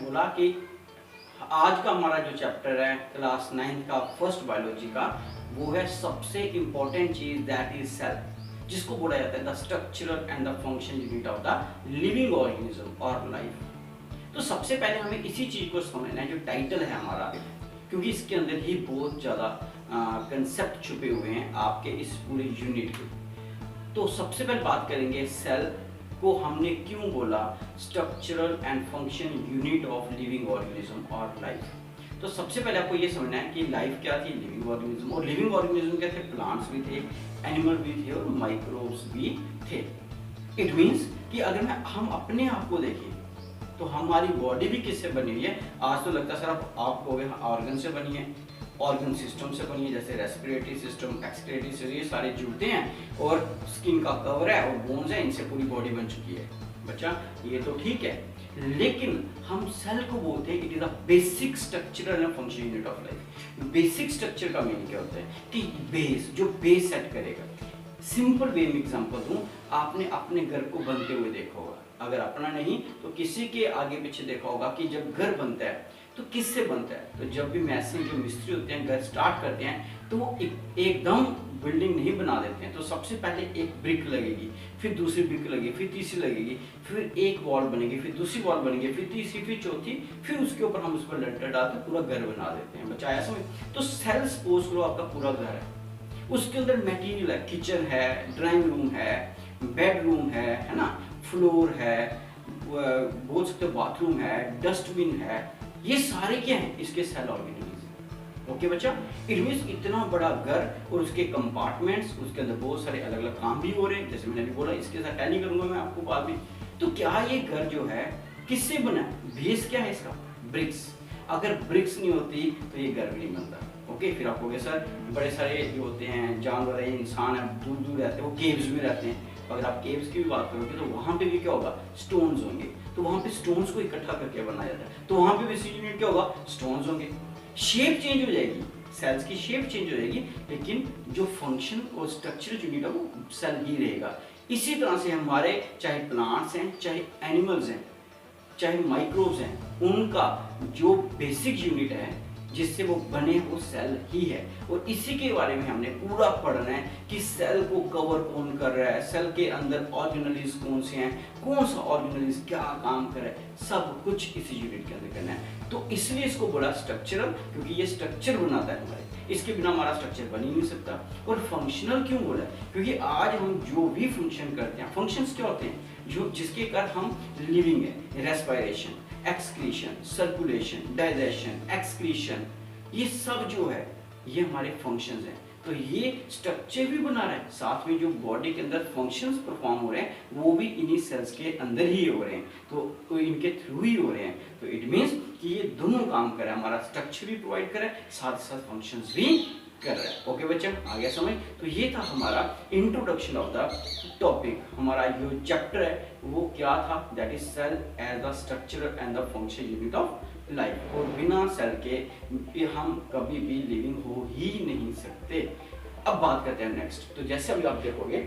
बोला कि आज का हमारा जो चैप्टर है क्लास 9th का फर्स्ट बायोलॉजी का, वो है सबसे इंपॉर्टेंट चीज, दैट इज सेल, जिसको बोला जाता है the structural and the function unit of the living organism और लाइफ। तो सबसे पहले हमें इसी चीज को समझना है, जो टाइटल है हमारा, क्योंकि इसके अंदर ही बहुत ज़्यादा कंसेप्ट छुपे हुए हैं आपके इस पूरे यूनिट के। तो सबसे पहले बात करेंगे सेल को हमने क्यों बोला structural and function unit of living organism और लाइफ। तो सबसे पहले आपको ये समझना है कि लाइफ क्या थी, लिविंग ऑर्गेनिज्म, और लिविंग ऑर्गेनिज्म क्या थे, प्लांट्स भी थे, एनिमल भी थे और माइक्रोब्स भी थे। इट मीन्स कि अगर हम अपने आप को देखें तो हमारी बॉडी भी किससे बनी हुई है। आज तो लगता है सर आप कहोगे ऑर्गन से बनी है, ऑर्गन सिस्टम से बनी है, जैसे रेस्पिरेटरी सिस्टम, एक्सक्रीटरी सिस्टम, ये सारे जुड़ते हैं और स्किन का कवर है और बोन्स है, इनसे पूरी बॉडी बन चुकी है। बच्चा ये तो ठीक है, लेकिन हम सेल को बोलते हैं it is a basic structural and function unit of life. Basic structure का मीनिंग क्या होता है कि बेस, जो बेस सेट करेगा। सिंपल वे में एग्जांपल दूं, आपने अपने घर को बनते हुए देखा होगा, अगर अपना नहीं तो किसी के आगे पीछे देखा होगा कि जब घर बनता है तो किससे बनता है। तो जब भी मैसन जो मिस्त्री होते हैं घर स्टार्ट करते हैं तो वो एकदम बिल्डिंग नहीं बना देते हैं। तो सबसे पहले एक ब्रिक लगेगी, फिर दूसरी ब्रिक लगेगी, फिर तीसरी लगेगी, फिर एक वॉल बनेगी, फिर दूसरी वॉल बनेगी, फिर तीसरी, फिर चौथी, फिर उसके ऊपर हम उस पर लट्टर डालकर पूरा घर बना देते हैं। बच्चा आया समझ। तो सेल सपोज करो आपका पूरा घर है, उसके अंदर मटेरियल है, किचन है, ड्राइंग रूम है, बेडरूम है ना, फ्लोर है, बोल सकते हो बाथरूम है, डस्टबिन है, ये सारे क्या हैं, इसके सेल ऑर्गेनिज्म। ओके बच्चा, इट मींस इतना बड़ा घर और उसके कंपार्टमेंट्स, उसके अंदर बहुत सारे अलग अलग काम भी हो रहे हैं, जैसे मैंने अभी बोला, इसके साथ टैली करूंगा मैं आपको बाद में। तो क्या ये घर जो है किससे बना है, बेस क्या है इसका, ब्रिक्स। अगर ब्रिक्स नहीं होती तो ये घर भी नहीं बनता। ओके, फिर आप कहोगे सर बड़े सारे जो होते हैं जानवर है, इंसान है, दूर दूर रहते हैं, वो केव्स में रहते हैं। अगर आप केव्स की भी बात करोगे तो वहां पे भी क्या होगा, स्टोन्स होंगे। तो वहां पे स्टोन्स को इकट्ठा करके बनाया जाता है, तो वहां पे बेसिक यूनिट क्या होगा, स्टोन्स होंगे। शेप चेंज हो जाएगी, सेल्स की शेप चेंज हो जाएगी, लेकिन जो फंक्शन और स्ट्रक्चर यूनिट है वो सेल ही रहेगा। इसी तरह से हमारे चाहे प्लांट्स हैं, चाहे एनिमल्स हैं, चाहे माइक्रोब्स हैं, उनका जो बेसिक यूनिट है जिससे वो बने वो सेल ही है। और इसी के बारे में हमने पूरा पढ़ना है कि सेल को कवर कौन कर रहा है, सेल के अंदर ऑर्गेनेलिज कौन से हैं, कौन सा ऑर्गेनेलिज क्या काम कर रहा है, सब कुछ इसी यूनिट के अंदर करना है। तो इसलिए इसको बोला स्ट्रक्चरल, क्योंकि ये स्ट्रक्चर बनाता है हमारे, इसके बिना हमारा स्ट्रक्चर बन ही नहीं सकता। और फंक्शनल क्यों बोला, क्योंकि आज हम जो भी फंक्शन करते हैं, फंक्शंस क्या होते हैं, जो जिसके कारण हम लिविंग है, respiration, excretion, circulation, digestion, excretion, ये सब जो है ये हमारे फंक्शंस हैं। तो ये स्ट्रक्चर भी बना रहा है, साथ में जो बॉडी के अंदर फंक्शंस परफॉर्म हो रहे हैं वो भी इन्हीं सेल्स के अंदर ही हो रहे हैं, तो इनके थ्रू ही हो रहे हैं। तो इट मीन्स कि ये दोनों काम कर रहा है, हमारा स्ट्रक्चर भी प्रोवाइड कर रहा है, साथ ही साथ फंक्शंस भी कर रहा है। ओके बच्चा, आ गया समझ। तो ये था हमारा इंट्रोडक्शन ऑफ द टॉपिक। हमारा जो चैप्टर है वो क्या था, that is cell as the structure and the function unit of life. और बिना सेल के हम कभी भी लिविंग हो ही नहीं सकते। अब बात करते हैं नेक्स्ट। तो जैसे अभी आप देखोगे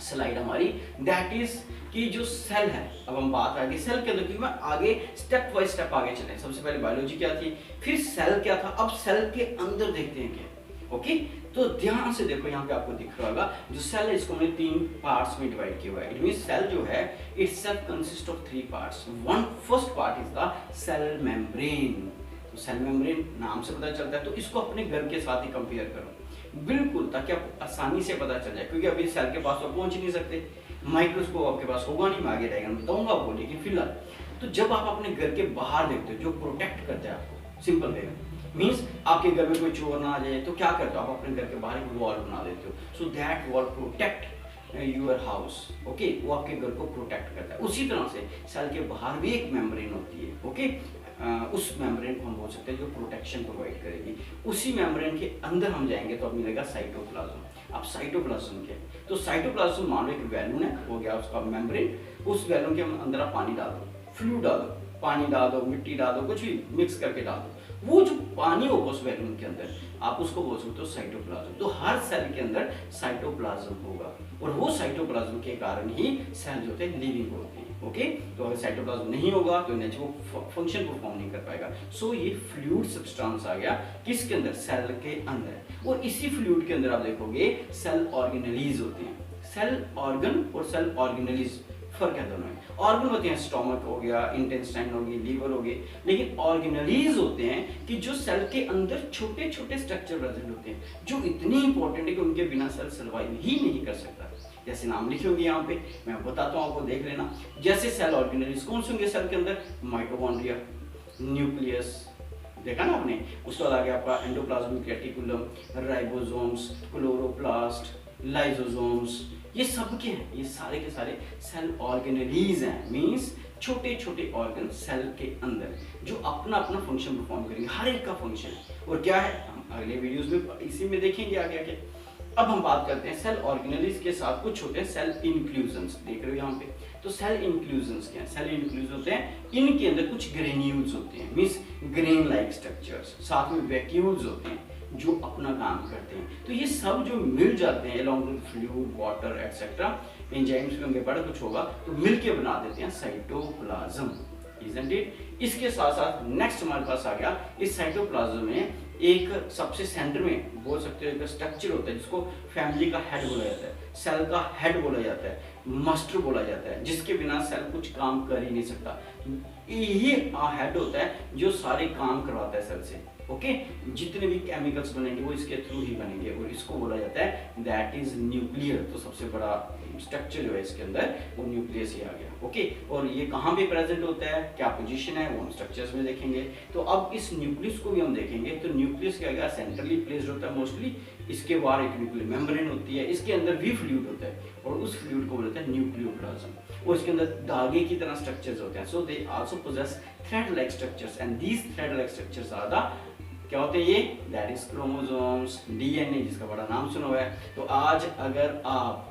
स्लाइड हमारी, दैट इज कि जो सेल है, अब हम बात आगे सेल के अंदर, क्योंकि मैं आगे स्टेप बाय स्टेप आगे चले। सबसे पहले बायोलॉजी क्या थी, फिर सेल क्या था, अब सेल के अंदर देखते हैं क्या। ओके, तो ध्यान से देखो, यहाँ पे आपको दिख रहा होगा जो सेल है इसको मैंने 3 पार्ट्स में डिवाइड किया हुआ है। इट मींस सेल जो है itself consist of 3 parts. One first part is the cell membrane. तो सेल मेम्ब्रेन नाम से पता चलता है, तो इसको अपने घर के साथ ही कंपेयर करो बिल्कुल, ताकि आपको आसानी से पता चल जाए, क्योंकि अभी सेल के पास तो पहुंच ही नहीं सकते, माइक्रोस्कोप आपके पास होगा नहीं, मैं आगे डायग्राम बताऊंगा आपको। लेकिन फिलहाल तो जब आप अपने घर के बाहर देखते हो, जो प्रोटेक्ट करता है आपको, सिंपल वे में मीन्स आपके घर में कोई चोर ना आ जाए तो क्या करते हो आप, अपने घर के बाहर एक वॉल बना देते हो, so that wall protect your house. Okay, वो आपके घर को प्रोटेक्ट करता है। उसी तरह से सेल के बाहर भी एक मेम्ब्रेन होती है। ओके, उस मेम्ब्रेन को हम बोल सकते हैं जो प्रोटेक्शन प्रोवाइड करेगी। उसी मेम्ब्रेन के अंदर हम जाएंगे तो अब मिलेगा साइटोप्लाज्म। अब साइटोप्लाज्म क्या है, तो साइटोप्लाज्म मान लो एक वैल्यून है, हो गया उसका मेम्ब्रेन। उस वैल्यून के अंदर आप पानी डाल दो, फ्लूइड डाल दो, पानी डाल दो, मिट्टी डाल दो, कुछ भी मिक्स करके डाल दो, वो जो पानी होगा उस वैल्यूम के अंदर आप उसको बोल सकते हो साइटोप्लाज्म। तो हर सेल के अंदर साइटोप्लाज्म होगा, और वो साइटोप्लाज्म के कारण ही सेल जो होते हैं लिविंग होते हैं। ओके, तो अगर साइटोप्लाज्म नहीं होगा तो वो फंक्शन परफॉर्म नहीं कर पाएगा। सो ये फ्लूइड सब्सटेंस आ गया किसके अंदर, सेल के अंदर। और इसी फ्लूइड के अंदर आप देखोगे सेल ऑर्गेनेलीज होते हैं। सेल ऑर्गन और सेल ऑर्गेनेलीज फर्क है दोनों में। ऑर्गन होते हैं स्टोमक हो गया, इंटेस्टाइन हो गई, लीवर हो गई, लेकिन ऑर्गेनेलीज होते हैं कि जो सेल के अंदर छोटे छोटे स्ट्रक्चर प्रेजेंट होते हैं जो इतने इंपॉर्टेंट है कि उनके बिना सेल सर्वाइव ही नहीं कर सकता। जैसे नाम लिखे होंगे यहाँ पे, मैं बताता हूँ आपको, देख लेना। जैसे सेल ऑर्गेनेलीज कौन से होंगे सेल के अंदर, माइटोकॉन्ड्रिया, न्यूक्लियस, देखा ना आपने, उसके बाद आ गया आपका endoplasmic reticulum, ribosomes, chloroplast, lysosomes, ये सब के हैं, ये सारे के सारे सेल ऑर्गेनेलीज हैं। मींस छोटे छोटे ऑर्गन सेल के अंदर जो अपना अपना फंक्शन परफॉर्म करेंगे, हर एक का फंक्शन। और क्या है हम अगले वीडियोस में इसी में देखेंगे आगे आगे। अब हम बात करते हैं सेल ऑर्गेनेलीज के साथ कुछ होते हैं सेल इंक्लूजन्स, देख रहे हो यहाँ पे। तो सेल इंक्लूजन्स क्या है, सेल इंक्लूजन होते हैं इनके अंदर कुछ ग्रेन्यूल्स होते हैं, मींस ग्रेन लाइक स्ट्रक्चर्स, साथ में वैक्यूल्स होते हैं जो अपना काम करते हैं। तो ये सब जो मिल जाते हैं along with fluid, water etcetera, enzymes में होंगे, बड़ा कुछ होगा, तो मिलके बना देते हैं साइटोप्लाज्म, इजंट इट। इसके साथ साथ नेक्स्ट हमारे पास आ गया, इस साइटोप्लाज्म में एक सबसे सेंटर में बोल सकते हो एक स्ट्रक्चर होता है जिसको फैमिली का हेड बोला जाता है, सेल का हेड बोला जाता है, मास्टर बोला जाता है, जिसके बिना सेल कुछ काम कर ही नहीं सकता। यही हेड होता है जो सारे काम करवाता है सेल से। ओके, जितने भी केमिकल्स बनेंगे वो इसके थ्रू ही बनेंगे, और इसको बोला जाता है दैट इज न्यूक्लियर। तो सबसे बड़ा स्ट्रक्चर जो है इसके अंदर वो न्यूक्लियस ही आ गया। ओके, और ये कहाँ पे प्रेजेंट होता है, क्या पोजीशन है, वो हम स्ट्रक्चर्स में देखेंगे। तो अब इस न्यूक्लियस को भी हम देखेंगे। तो न्यूक्लियस क्या गया, सेंट्रली प्लेस्ड होता है मोस्टली, इसके बाहर एक न्यूक्लियर मेम्ब्रेन होती है, इसके अंदर भी फ्लूइड होता है, और उस फ्लूइड को बोलते हैं न्यूक्लियोप्लाज्म। और इसके अंदर धागे की तरह स्ट्रक्चर्स होते हैं। So they also possess thread like structures, and these thread like structures are the, क्या होते हैं ये, दैट इज क्रोमोसोम्स, डीएनए, जिसका बड़ा नाम सुना हुआ है। तो आज अगर आप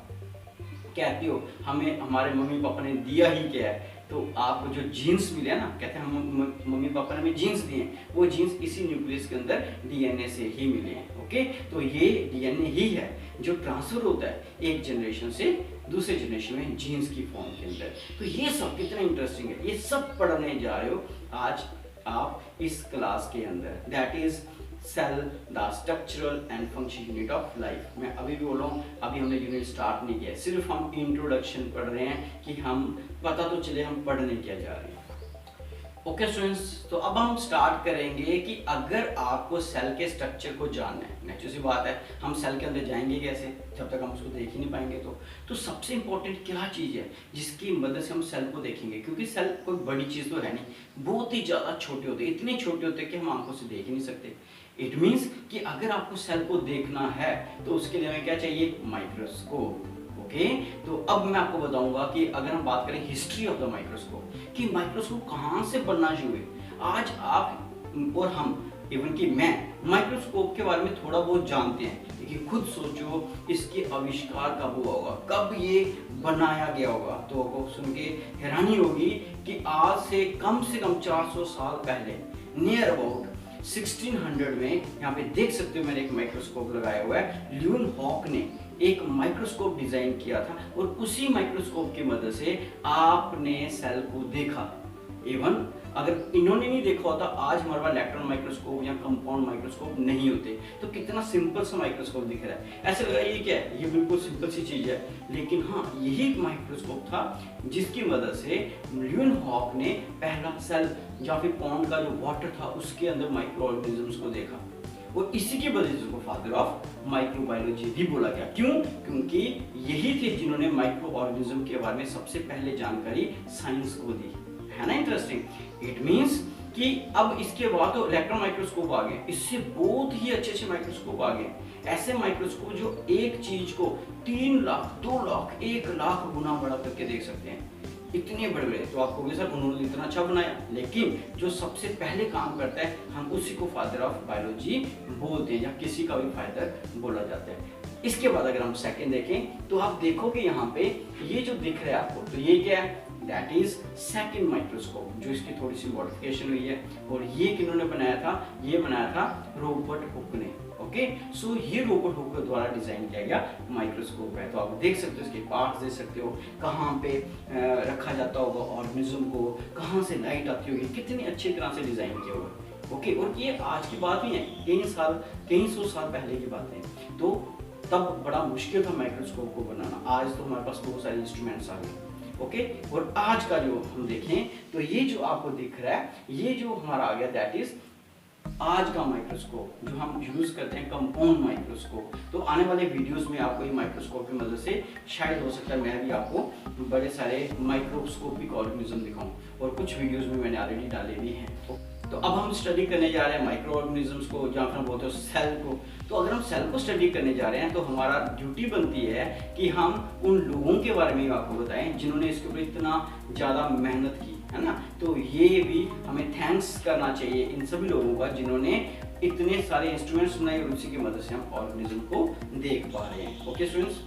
कहते हो हमें हमारे मम्मी पापा ने दिया ही क्या है, तो आपको जो जीन्स मिले ना, कहते हैं हम मम्मी पापा ने हमें जीन्स दिए, वो जीन्स इसी न्यूक्लियस के अंदर डीएनए से ही मिले हैं। ओके, तो ये डीएनए ही है जो ट्रांसफर होता है एक जनरेशन से दूसरे जनरेशन में जीन्स की फॉर्म के अंदर। तो ये सब कितना इंटरेस्टिंग है, ये सब पढ़ने जा रहे हो आज आप इस क्लास के अंदर, that is cell the structural and function unit of life. मैं अभी भी बोल रहा हूँ, अभी हमने यूनिट स्टार्ट नहीं किया, सिर्फ हम इंट्रोडक्शन पढ़ रहे हैं कि हम पता तो चले हम पढ़ने क्या जा रहे हैं। ओके स्टूडेंट्स, तो अब हम स्टार्ट करेंगे कि अगर आपको सेल के स्ट्रक्चर को जानना है, नेचुरल सी बात है, हम सेल के अंदर जाएंगे कैसे जब तक हम उसको देख ही नहीं पाएंगे। तो सबसे इंपॉर्टेंट क्या चीज़ है जिसकी मदद से हम सेल को देखेंगे, क्योंकि सेल कोई बड़ी चीज़ तो है नहीं, बहुत ही ज़्यादा छोटे होते हैं, इतने छोटे होते हैं कि हम आंखों से देख ही नहीं सकते। इट मीन्स कि अगर आपको सेल को देखना है तो उसके लिए हमें क्या चाहिए, माइक्रोस्कोप। ओके, तो अब मैं आपको बताऊंगा कि अगर हम बात करें हिस्ट्री ऑफ द माइक्रोस्कोप, कि माइक्रोस्कोप कहाँ से बनना शुरू हुए। आज आप और हम, इवन कि मैं, माइक्रोस्कोप के बारे में थोड़ा बहुत जानते हैं, लेकिन खुद सोचो इसके आविष्कार कब हुआ होगा, कब ये बनाया गया होगा। तो आपको सुन के हैरानी होगी कि आज से कम 400 साल पहले, नियर अबाउट 1600 में, यहाँ पे देख सकते हो मैंने एक माइक्रोस्कोप लगाया हुआ है, ल्यून हॉक ने एक माइक्रोस्कोप डिजाइन किया था, और उसी माइक्रोस्कोप की मदद से आपने सेल को देखा। इवन अगर इन्होंने नहीं देखा होता, आज हमारे पास इलेक्ट्रॉन माइक्रोस्कोप या कंपाउंड माइक्रोस्कोप नहीं होते। तो कितना सिंपल सा माइक्रोस्कोप दिख रहा है, ऐसे लग रहा है ये क्या है, ये बिल्कुल सिंपल सी चीज है, लेकिन हाँ यही माइक्रोस्कोप था जिसकी मदद से ल्यून हॉक ने पहला सेल या फिर पॉन्ड का जो वाटर था उसके अंदर माइक्रो ऑर्गेनिजम्स को देखा, और इसी की वजह से उसको फादर ऑफ माइक्रोबायोलॉजी भी बोला गया। क्यों? क्योंकि यही थे जिन्होंने माइक्रो ऑर्गेनिज्म के बारे में सबसे पहले जानकारी साइंस को दी, है ना इंटरेस्टिंग। इट मींस कि अब इसके बाद तो इलेक्ट्रॉन माइक्रोस्कोप आ गए, इससे बहुत ही अच्छे माइक्रोस्कोप आ गए, ऐसे माइक्रोस्कोप जो एक चीज को 3 लाख 2 लाख 1 लाख गुना बड़ा करके देख सकते हैं, इतने बड़े बड़े। तो आपको भी सर उन्होंने इतना अच्छा बनाया, लेकिन जो सबसे पहले काम करता है हम उसी को फादर ऑफ बायोलॉजी बोलते हैं, या किसी का भी फादर बोला जाता है। इसके बाद अगर हम सेकंड देखें तो आप देखोगे यहाँ पे ये जो दिख रहा है आपको, तो ये क्या है, दैट इज सेकंड माइक्रोस्कोप, जो इसकी थोड़ी सी मॉडिफिकेशन हुई है। और ये किन्होंने बनाया था, ये बनाया था रॉबर्ट हुक ने। ओके, सो ये रॉबर्ट हुक के द्वारा डिजाइन किया गया माइक्रोस्कोप है। तो आप देख सकते हो, इसके पार्ट्स देख सकते हो, कहाँ पे रखा जाता होगा ऑर्गेनिज्म को, कहाँ से लाइट आती होगी, कितनी अच्छी तरह से डिजाइन किया हुआ। ओके, और ये आज की बात नहीं है, कई सौ साल पहले की बात है। तो तब बड़ा मुश्किल था माइक्रोस्कोप को बनाना, आज तो हमारे पास बहुत सारे इंस्ट्रूमेंट्स आ गए। ओके, और आज का जो हम देखें तो ये जो आपको दिख रहा है, ये जो हमारा आ गया दैट इज आज का माइक्रोस्कोप जो हम यूज करते हैं, कंपाउंड माइक्रोस्कोप। तो आने वाले वीडियोस में आपको ये माइक्रोस्कोप की मदद से शायद हो सकता है मैं भी आपको बड़े सारे माइक्रोस्कोपिक ऑर्गेनिज्म दिखाऊं, और कुछ वीडियोस में मैंने ऑलरेडी डाले भी हैं। तो अब हम स्टडी करने जा रहे हैं माइक्रो ऑर्गेनिजम्स को, जहाँ पर हम बोलते हैं सेल को। तो अगर हम सेल को स्टडी करने जा रहे हैं तो हमारा ड्यूटी बनती है कि हम उन लोगों के बारे में आपको बताएं जिन्होंने इसके ऊपर इतना ज़्यादा मेहनत की है ना। तो ये भी हमें थैंक्स करना चाहिए इन सभी लोगों का जिन्होंने इतने सारे इंस्ट्रूमेंट्स बनाए, और उसी की मदद से हम ऑर्गेनिज्म को देख पा रहे हैं। Okay students.